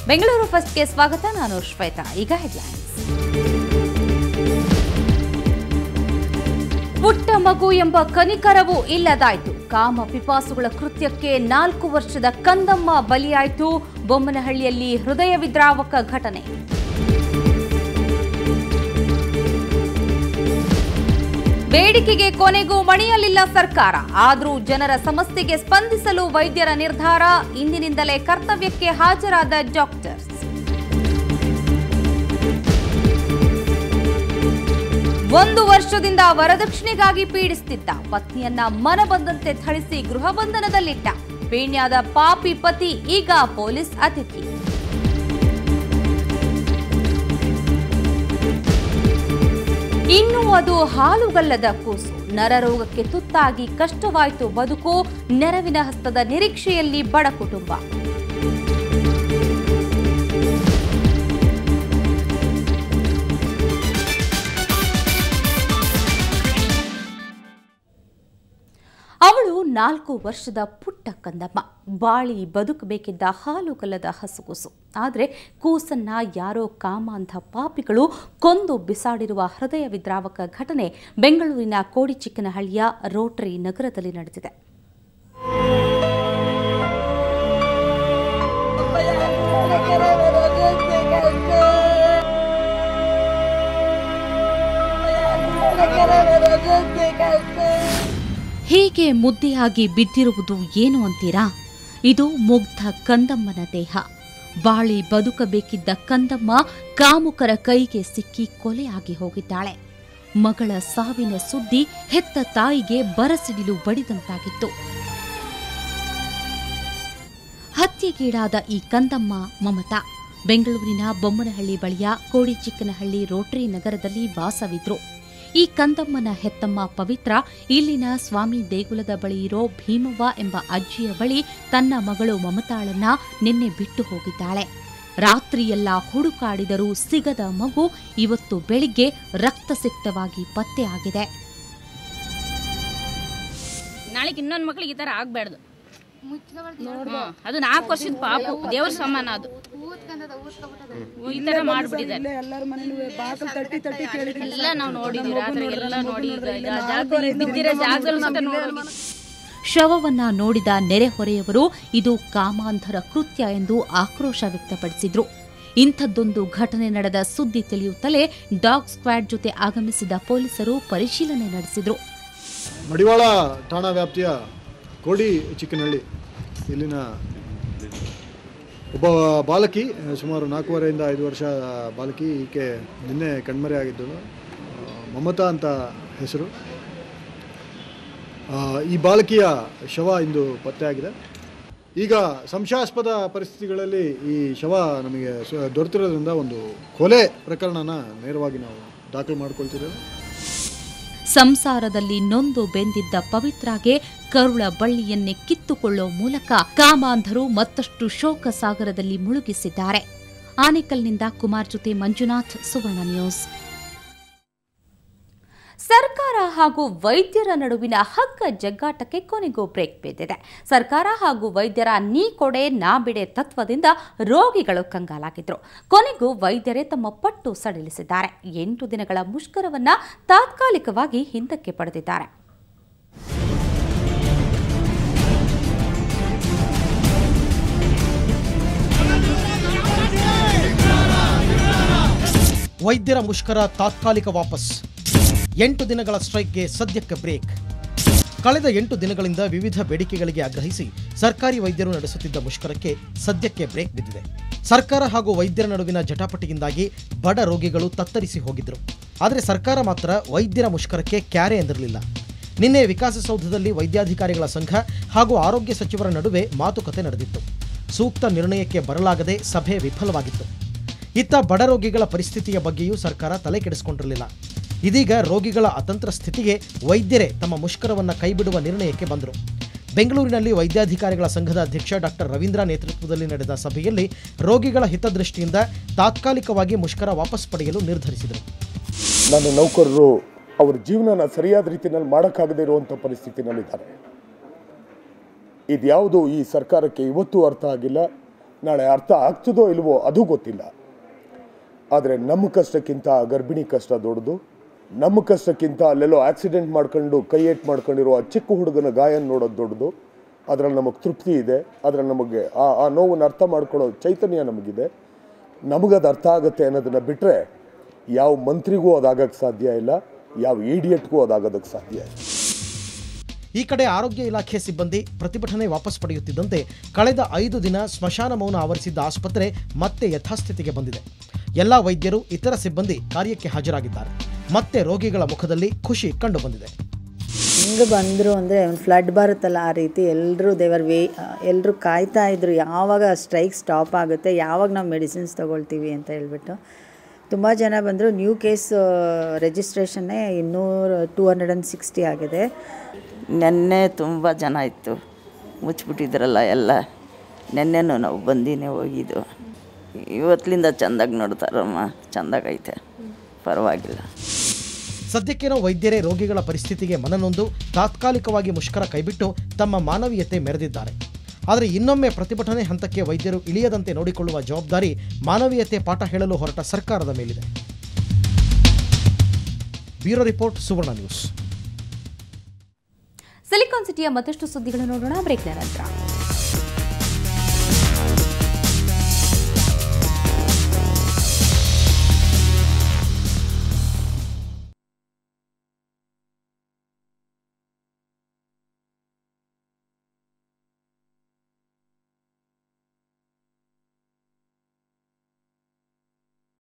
ಬೆಂಗಳೂರು ಫಸ್ಟ್ಗೆ ಸ್ವಾಗತ. ನಾನು ಶ್ವೇತಾ. ಈಗ ಹೆಡ್ಲೈನ್ಸ್. ಪುಟ್ಟ ಮಗು ಎಂಬ ಕನಿಕರವೂ ಇಲ್ಲದಾಯಿತು. ಕಾಮ ಪಿಪಾಸುಗಳ ಕೃತ್ಯಕ್ಕೆ 4 ವರ್ಷದ ಕಂದಮ್ಮ ಬಲಿಯಾಯಿತು. ಬೊಮ್ಮನಹಳ್ಳಿಯಲ್ಲಿ ಹೃದಯ ವಿದ್ರಾವಕ ಘಟನೆ. ಬೇಡಿಕೆಗೆ ಕೊನೆಗೂ ಮಣಿಯಲಿಲ್ಲ ಸರ್ಕಾರ. ಆದರೂ ಜನರ ಸಮಸ್ಯೆಗೆ ಸ್ಪಂದಿಸಲು ವೈದ್ಯರ ನಿರ್ಧಾರ. ಇಂದಿನಿಂದಲೇ ಕರ್ತವ್ಯಕ್ಕೆ ಹಾಜರಾದ ಡಾಕ್ಟರ್ಸ್. ಒಂದು ವರ್ಷದಿಂದ ವರದಕ್ಷಿಣೆಗಾಗಿ ಪೀಡಿಸುತ್ತಿದ್ದ ಪತ್ನಿಯನ್ನ ಮನಬಂದಂತೆ ಥಳಿಸಿ ಗೃಹ ಬಂಧನದಲ್ಲಿಟ್ಟ ಪೇಣ್ಯದ ಪಾಪಿ ಪತಿ ಈಗ ಪೊಲೀಸ್ ಅತಿಥಿ. ಇನ್ನು ಅದು ಹಾಲುಗಲ್ಲದ ಕೂಸು. ನರರೋಗಕ್ಕೆ ತುತ್ತಾಗಿ ಕಷ್ಟವಾಯಿತು ಬದುಕು. ನೆರವಿನ ಹಸ್ತದ ನಿರೀಕ್ಷೆಯಲ್ಲಿ ಬಡ ಕುಟುಂಬ. ಅವಳು 4 ವರ್ಷದ ಪುಟ್ಟ ಕಂದಮ್ಮ. ಬಾಳಿ ಬದುಕಬೇಕಿದ್ದ ಹಾಲುಗಲ್ಲದ ಹಸುಗೂಸು. ಆದರೆ ಕೂಸನ್ನ ಯಾರೋ ಕಾಮಾಂಧ ಪಾಪಿಗಳು ಕೊಂದು ಬಿಸಾಡಿರುವ ಹೃದಯ ವಿದ್ರಾವಕ ಘಟನೆ ಬೆಂಗಳೂರಿನ ಕೋಡಿಚಿಕ್ಕನಹಳ್ಳಿಯ ರೋಟರಿ ನಗರದಲ್ಲಿ ನಡೆದಿದೆ. ಹೀಗೆ ಮುದ್ದೆಯಾಗಿ ಬಿದ್ದಿರುವುದು ಏನು ಅಂತೀರಾ? ಇದು ಮುಗ್ಧ ಕಂದಮ್ಮನ ದೇಹ. ಬಾಳಿ ಬದುಕಬೇಕಿದ್ದ ಕಂದಮ್ಮ ಕಾಮುಕರ ಕೈಗೆ ಸಿಕ್ಕಿ ಕೊಲೆಯಾಗಿ ಹೋಗಿದ್ದಾಳೆ. ಮಗಳ ಸಾವಿನ ಸುದ್ದಿ ಹೆತ್ತ ತಾಯಿಗೆ ಬರಸಿಡಿಲು ಬಡಿದಂತಾಗಿತ್ತು. ಹತ್ಯೆಗೀಡಾದ ಈ ಕಂದಮ್ಮ ಮಮತಾ ಬೆಂಗಳೂರಿನ ಬೊಮ್ಮನಹಳ್ಳಿ ಬಳಿಯ ಕೋಡಿಚಿಕ್ಕನಹಳ್ಳಿ ರೋಟರಿ ನಗರದಲ್ಲಿ ವಾಸವಿದ್ರು. ಈ ಕಂದಮ್ಮನ ಹೆತ್ತಮ್ಮ ಪವಿತ್ರ ಇಲ್ಲಿನ ಸ್ವಾಮಿ ದೇಗುಲದ ಬಳಿ ಇರೋ ಭೀಮವ್ವ ಎಂಬ ಅಜ್ಜಿಯ ಬಳಿ ತನ್ನ ಮಗಳು ಮಮತಾಳನ್ನ ನಿನ್ನೆ ಬಿಟ್ಟು ಹೋಗಿದ್ದಾಳೆ. ರಾತ್ರಿಯೆಲ್ಲ ಹುಡುಕಾಡಿದರೂ ಸಿಗದ ಮಗು ಇವತ್ತು ಬೆಳಿಗ್ಗೆ ರಕ್ತಸಿಕ್ತವಾಗಿ ಪತ್ತೆಯಾಗಿದೆ. ನಾಳೆಗೆ ಇನ್ನೊಂದು ಮಕ್ಳಿಗೆ ಈ ತರ ಆಗ್ಬಾರ್ದು. ಅದು 4 ವರ್ಷದ ಪಾಪ, ದೇವ್ರ ಸಮಾನ. ಅದು ಈ ತರ ಮಾಡ್ಬಿಟ್ಟಿದ್ದಾರೆ. ಎಲ್ಲ ನಾವು ನೋಡಿದೀವಿ, ಎಲ್ಲ ನೋಡಿ ಬಿದ್ದಿರೋ ಜಾಗದಲ್ಲಿ. ಶವವನ್ನ ನೋಡಿದ ನೆರೆಹೊರೆಯವರು ಇದು ಕಾಮಾಂಧರ ಕೃತ್ಯ ಎಂದು ಆಕ್ರೋಶ ವ್ಯಕ್ತಪಡಿಸಿದ್ರು. ಇಂಥದ್ದೊಂದು ಘಟನೆ ನಡೆದ ಸುದ್ದಿ ತಿಳಿಯುತ್ತಲೇ ಡಾಗ್ ಸ್ಕ್ವಾಡ್ ಜೊತೆ ಆಗಮಿಸಿದ ಪೊಲೀಸರು ಪರಿಶೀಲನೆ ನಡೆಸಿದ್ರು. ಮಡಿವಾಳ ಠಾಣಾ ವ್ಯಾಪ್ತಿಯ ಕೋಡಿ ಚಿಕ್ಕನಹಳ್ಳಿ ಇಲ್ಲಿನ ಒಬ್ಬ ಬಾಲಕಿ, ಸುಮಾರು 4.5 5 ವರ್ಷ ಬಾಲಕಿ. ಈಕೆ ನಿನ್ನೆ ಕಣ್ಮರೆಯಾಗಿದ್ದಳು. ಮಮತಾ ಅಂತ ಹೆಸರು. ಈ ಬಾಲಕಿಯ ಶವ ಇಂದು ಪತ್ತೆಯಾಗಿದೆ. ಈಗ ಸಂಶಯಾಸ್ಪದ ಪರಿಸ್ಥಿತಿಗಳಲ್ಲಿ ಈ ಶವ ನಮಗೆ ದೊರೆತಿರೋದ್ರಿಂದ ಒಂದು ಕೊಲೆ ಪ್ರಕರಣನ ನೇರವಾಗಿ ನಾವು ದಾಖಲು ಮಾಡಿಕೊಳ್ತಿದ್ದೇವೆ. ಸಂಸಾರದಲ್ಲಿ ನೊಂದು ಬೆಂದಿದ್ದ ಪವಿತ್ರಾಗೆ ಕರುಳ ಬಳ್ಳಿಯನ್ನೇ ಕಿತ್ತುಕೊಳ್ಳುವ ಮೂಲಕ ಕಾಮಾಂಧರು ಮತ್ತಷ್ಟು ಶೋಕ ಸಾಗರದಲ್ಲಿ ಮುಳುಗಿಸಿದ್ದಾರೆ. ಆನೇಕಲ್ನಿಂದ ಕುಮಾರ್ ಜೊತೆ ಮಂಜುನಾಥ್, ಸುವರ್ಣ ನ್ಯೂಸ್. ಸರ್ಕಾರ ಹಾಗೂ ವೈದ್ಯರ ನಡುವಿನ ಹಗ್ಗ ಜಗ್ಗಾಟಕ್ಕೆ ಕೊನೆಗೂ ಬ್ರೇಕ್ ಬಿದ್ದಿದೆ. ಸರ್ಕಾರ ಹಾಗೂ ವೈದ್ಯರ ನೀ ಕೊಡೆ ನಾ ಬಿಡೆ ತತ್ವದಿಂದ ರೋಗಿಗಳು ಕಂಗಾಲಾಗಿದ್ರು. ಕೊನೆಗೂ ವೈದ್ಯರೇ ತಮ್ಮ ಪಟ್ಟು ಸಡಿಲಿಸಿದ್ದಾರೆ. 8 ದಿನಗಳ ಮುಷ್ಕರವನ್ನ ತಾತ್ಕಾಲಿಕವಾಗಿ ಹಿಂದಕ್ಕೆ ಪಡೆದಿದ್ದಾರೆ. ವೈದ್ಯರ ಮುಷ್ಕರ ತಾತ್ಕಾಲಿಕ ವಾಪಸ್. 8 ದಿನಗಳ ಸ್ಟ್ರೈಕ್ಗೆ ಸದ್ಯಕ್ಕೆ ಬ್ರೇಕ್. ಕಳೆದ 8 ದಿನಗಳಿಂದ ವಿವಿಧ ಬೇಡಿಕೆಗಳಿಗೆ ಆಗ್ರಹಿಸಿ ಸರ್ಕಾರಿ ವೈದ್ಯರು ನಡೆಸುತ್ತಿದ್ದ ಮುಷ್ಕರಕ್ಕೆ ಸದ್ಯಕ್ಕೆ ಬ್ರೇಕ್ ಬಿದ್ದಿದೆ. ಸರ್ಕಾರ ಹಾಗೂ ವೈದ್ಯರ ನಡುವಿನ ಜಟಾಪಟಿಯಿಂದಾಗಿ ಬಡ ರೋಗಿಗಳು ತತ್ತರಿಸಿ ಹೋಗಿದ್ರು. ಆದರೆ ಸರ್ಕಾರ ಮಾತ್ರ ವೈದ್ಯರ ಮುಷ್ಕರಕ್ಕೆ ಕ್ಯಾರೆ ಎಂದಿರಲಿಲ್ಲ. ನಿನ್ನೆ ವಿಕಾಸಸೌಧದಲ್ಲಿ ವೈದ್ಯಾಧಿಕಾರಿಗಳ ಸಂಘ ಹಾಗೂ ಆರೋಗ್ಯ ಸಚಿವರ ನಡುವೆ ಮಾತುಕತೆ ನಡೆದಿತ್ತು. ಸೂಕ್ತ ನಿರ್ಣಯಕ್ಕೆ ಬರಲಾಗದೆ ಸಭೆ ವಿಫಲವಾಗಿತ್ತು. ಇತ್ತ ಬಡ ರೋಗಿಗಳ ಪರಿಸ್ಥಿತಿಯ ಬಗ್ಗೆಯೂ ಸರ್ಕಾರ ತಲೆ ಕೆಡಿಸಿಕೊಂಡಿರಲಿಲ್ಲ. ಇದೀಗ ರೋಗಿಗಳ ಅತಂತ್ರ ಸ್ಥಿತಿಗೆ ವೈದ್ಯರೇ ತಮ್ಮ ಮುಷ್ಕರವನ್ನು ಕೈಬಿಡುವ ನಿರ್ಣಯಕ್ಕೆ ಬಂದರು. ಬೆಂಗಳೂರಿನಲ್ಲಿ ವೈದ್ಯಾಧಿಕಾರಿಗಳ ಸಂಘದ ಅಧ್ಯಕ್ಷ ಡಾಕ್ಟರ್ ರವೀಂದ್ರ ನೇತೃತ್ವದಲ್ಲಿ ನಡೆದ ಸಭೆಯಲ್ಲಿ ರೋಗಿಗಳ ಹಿತದೃಷ್ಟಿಯಿಂದ ತಾತ್ಕಾಲಿಕವಾಗಿ ಮುಷ್ಕರ ವಾಪಸ್ ಪಡೆಯಲು ನಿರ್ಧರಿಸಿದರು. ನನ್ನ ನೌಕರರು ಅವರ ಜೀವನನ ಸರಿಯಾದ ರೀತಿಯಲ್ಲಿ ಮಾಡೋಕ್ಕಾಗದೇ ಇರುವಂಥ ಪರಿಸ್ಥಿತಿನಲ್ಲಿದ್ದಾರೆ. ಇದ್ಯಾವುದು ಈ ಸರ್ಕಾರಕ್ಕೆ ಇವತ್ತೂ ಅರ್ಥ ಆಗಿಲ್ಲ. ನಾಳೆ ಅರ್ಥ ಆಗ್ತದೋ ಇಲ್ವೋ ಅದು ಗೊತ್ತಿಲ್ಲ. ಆದರೆ ನಮ್ಮ ಕಷ್ಟಕ್ಕಿಂತ ಗರ್ಭಿಣಿ ಕಷ್ಟ ದೊಡ್ಡದು. ನಮ್ಮ ಕಷ್ಟಕ್ಕಿಂತ ಅಲ್ಲೆಲ್ಲೋ ಆಕ್ಸಿಡೆಂಟ್ ಮಾಡ್ಕೊಂಡು ಕೈ ಏಟ್ ಮಾಡ್ಕೊಂಡಿರೋ ಆ ಚಿಕ್ಕ ಹುಡುಗನ ಗಾಯ ನೋಡೋದು ದೊಡ್ಡದು. ಅದರಲ್ಲಿ ನಮಗೆ ತೃಪ್ತಿ ಇದೆ. ಅದರಲ್ಲಿ ನಮಗೆ ಆ ನೋವನ್ನು ಅರ್ಥ ಮಾಡ್ಕೊಳ್ಳೋ ಚೈತನ್ಯ ನಮಗಿದೆ. ನಮಗದು ಅರ್ಥ ಆಗುತ್ತೆ ಅನ್ನೋದನ್ನು ಬಿಟ್ಟರೆ ಯಾವ ಮಂತ್ರಿಗೂ ಅದಾಗಕ್ಕೆ ಸಾಧ್ಯ ಇಲ್ಲ, ಯಾವ ಈಡಿಯಟ್ಗೂ ಅದಾಗೋದಕ್ಕೆ ಸಾಧ್ಯ ಇಲ್ಲ. ಈ ಕಡೆ ಆರೋಗ್ಯ ಇಲಾಖೆ ಸಿಬ್ಬಂದಿ ಪ್ರತಿಭಟನೆ ವಾಪಸ್ ಪಡೆಯುತ್ತಿದ್ದಂತೆ ಕಳೆದ 5 ದಿನ ಸ್ಮಶಾನ ಮೌನ ಆವರಿಸಿದ್ದ ಆಸ್ಪತ್ರೆ ಮತ್ತೆ ಯಥಾಸ್ಥಿತಿಗೆ ಬಂದಿದೆ. ಎಲ್ಲ ವೈದ್ಯರು ಇತರ ಸಿಬ್ಬಂದಿ ಕಾರ್ಯಕ್ಕೆ ಹಾಜರಾಗಿದ್ದಾರೆ. ಮತ್ತೆ ರೋಗಿಗಳ ಮುಖದಲ್ಲಿ ಖುಷಿ ಕಂಡು ಬಂದಿದೆ. ಹೆಂಗೆ ಬಂದರು ಅಂದರೆ ಒಂದು ಫ್ಲಡ್ ಬರುತ್ತಲ್ಲ ಆ ರೀತಿ ಎಲ್ಲರೂ ಕಾಯ್ತಾ ಇದ್ರು ಯಾವಾಗ ಸ್ಟ್ರೈಕ್ ಸ್ಟಾಪ್ ಆಗುತ್ತೆ, ಯಾವಾಗ ನಾವು ಮೆಡಿಸಿನ್ಸ್ ತೊಗೊಳ್ತೀವಿ ಅಂತ ಹೇಳ್ಬಿಟ್ಟು. ತುಂಬ ಜನ ಬಂದರು. ನ್ಯೂ ಕೇಸ್ ರಿಜಿಸ್ಟ್ರೇಷನ್ನೇ 260 ಆಗಿದೆ. ನೆನ್ನೆ ತುಂಬ ಜನ ಇತ್ತು, ಮುಚ್ಚಿಬಿಟ್ಟಿದ್ರಲ್ಲ ಎಲ್ಲ. ನೆನ್ನೆನೂ ನಾವು ಬಂದಿನೇ ಹೋಗಿದ್ದು. ಇವತ್ತಿನಿಂದ ಚೆಂದಾಗಿ ನೋಡ್ತಾರಮ್ಮ, ಚೆಂದಾಗೈತೆ, ಪರವಾಗಿಲ್ಲ. ಸದ್ಯಕ್ಕೇನೋ ವೈದ್ಯರೇ ರೋಗಿಗಳ ಪರಿಸ್ಥಿತಿಗೆ ಮನನೊಂದು ತಾತ್ಕಾಲಿಕವಾಗಿ ಮುಷ್ಕರ ಕೈಬಿಟ್ಟು ತಮ್ಮ ಮಾನವೀಯತೆ ಮೆರೆದಿದ್ದಾರೆ. ಆದರೆ ಇನ್ನೊಮ್ಮೆ ಪ್ರತಿಭಟನೆ ಹಂತಕ್ಕೆ ವೈದ್ಯರು ಇಳಿಯದಂತೆ ನೋಡಿಕೊಳ್ಳುವ ಜವಾಬ್ದಾರಿ ಮಾನವೀಯತೆ ಪಾಠ ಹೇಳಲು ಹೊರಟ ಸರ್ಕಾರದ ಮೇಲಿದೆ. ಬ್ಯೂರೋ ರಿಪೋರ್ಟ್, ಸುವರ್ಣ ನ್ಯೂಸ್. ಸಿಲಿಕಾನ್ ಸಿಟಿಯ ಮತ್ತಷ್ಟು ಸುದ್ದಿಗಳನ್ನು ನೋಡೋಣ ಬ್ರೇಕ್ನ ನಂತರ.